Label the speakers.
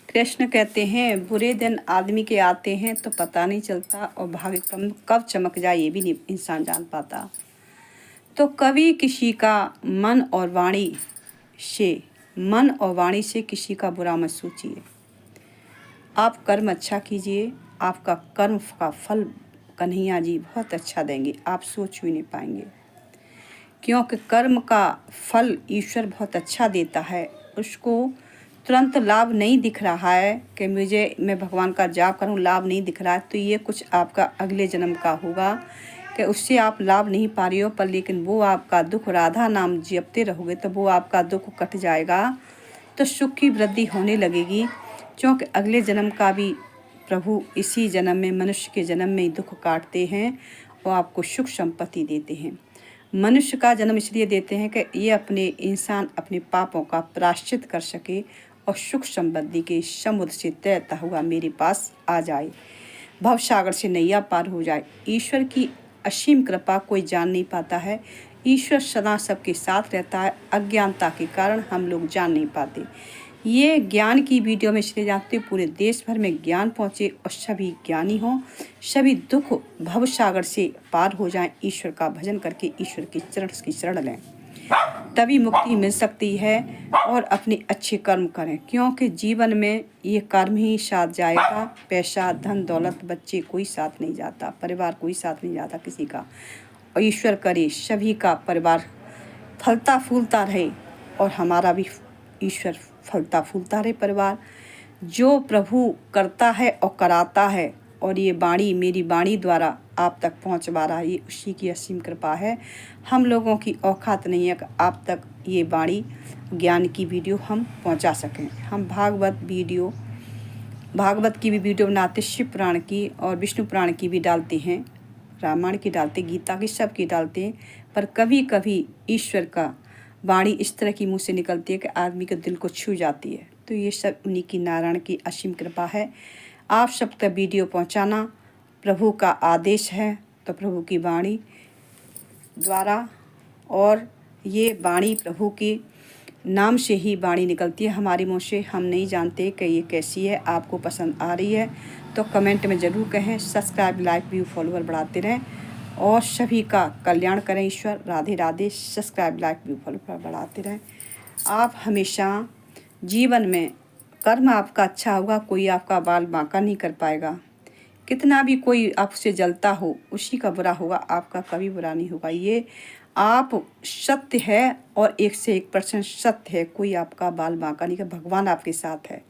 Speaker 1: कृष्ण कहते हैं बुरे दिन आदमी के आते हैं तो पता नहीं चलता और भाग्य कब चमक जाए ये भी नहीं इंसान जान पाता। तो कभी किसी का मन और वाणी से किसी का बुरा मत सोचिए। आप कर्म अच्छा कीजिए, आपका कर्म का फल कन्हैया जी बहुत अच्छा देंगे, आप सोच भी नहीं पाएंगे। क्योंकि कर्म का फल ईश्वर बहुत अच्छा देता है। उसको तुरंत लाभ नहीं दिख रहा है कि मैं भगवान का जाप करूं, लाभ नहीं दिख रहा है, तो ये कुछ आपका अगले जन्म का होगा कि उससे आप लाभ नहीं पा रही हो, पर लेकिन वो आपका दुख, राधा नाम जपते रहोगे तो वो आपका दुख कट जाएगा, तो सुख की वृद्धि होने लगेगी। क्योंकि अगले जन्म का भी प्रभु इसी जन्म में, मनुष्य के जन्म में ही दुख काटते हैं और आपको सुख संपत्ति देते हैं। मनुष्य का जन्म इसलिए देते हैं कि ये इंसान अपने पापों का प्रायश्चित कर सके और सुख समृद्धि के समुद्र से तैरता हुआ मेरे पास आ जाए, भवसागर से नैया पार हो जाए। ईश्वर की असीम कृपा कोई जान नहीं पाता है। ईश्वर सदा सबके साथ रहता है, अज्ञानता के कारण हम लोग जान नहीं पाते। ये ज्ञान की वीडियो में इसलिए जानते हो पूरे देश भर में ज्ञान पहुँचे और सभी ज्ञानी हों, सभी दुख भवसागर से पार हो जाएं। ईश्वर का भजन करके ईश्वर के चरण की शरण लें, तभी मुक्ति मिल सकती है। और अपने अच्छे कर्म करें, क्योंकि जीवन में ये कर्म ही साथ जाएगा। पैसा, धन, दौलत, बच्चे कोई साथ नहीं जाता, परिवार कोई साथ नहीं जाता किसी का। और ईश्वर करे सभी का परिवार फलता फूलता रहे और हमारा भी ईश्वर फलता फूलता रहे परिवार। जो प्रभु करता है और कराता है और ये वाणी मेरी वाणी द्वारा आप तक पहुंचवा रहा है, ये उसी की असीम कृपा है। हम लोगों की औकात नहीं है कि आप तक ये वाणी ज्ञान की वीडियो हम पहुंचा सकें। हम भागवत की भी वीडियो बनाते, शिव पुराण की और विष्णु पुराण की भी डालते हैं, रामायण की डालते, गीता की, सब की डालते हैं। पर कभी कभी ईश्वर का वाणी इस तरह की मुँह से निकलती है कि आदमी के दिल को छू जाती है। तो ये सब उन्हीं की, नारायण की असीम कृपा है। आप सब तक वीडियो पहुंचाना प्रभु का आदेश है, तो प्रभु की वाणी द्वारा, और ये वाणी प्रभु के नाम से ही वाणी निकलती है हमारे मुँह से। हम नहीं जानते कि ये कैसी है, आपको पसंद आ रही है तो कमेंट में ज़रूर कहें। सब्सक्राइब, लाइक, व्यू, फॉलोअर बढ़ाते रहें और सभी का कल्याण करें ईश्वर। Radhe Radhe. Subscribe, like, view, follower बढ़ाते रहें। आप हमेशा जीवन में कर्म आपका अच्छा होगा, कोई आपका बाल बांका नहीं कर पाएगा। कितना भी कोई आपसे जलता हो उसी का बुरा होगा, आपका कभी बुरा नहीं होगा। ये आप सत्य है और 1 से 1% सत्य है, कोई आपका बाल बांका नहीं कर, भगवान आपके साथ है।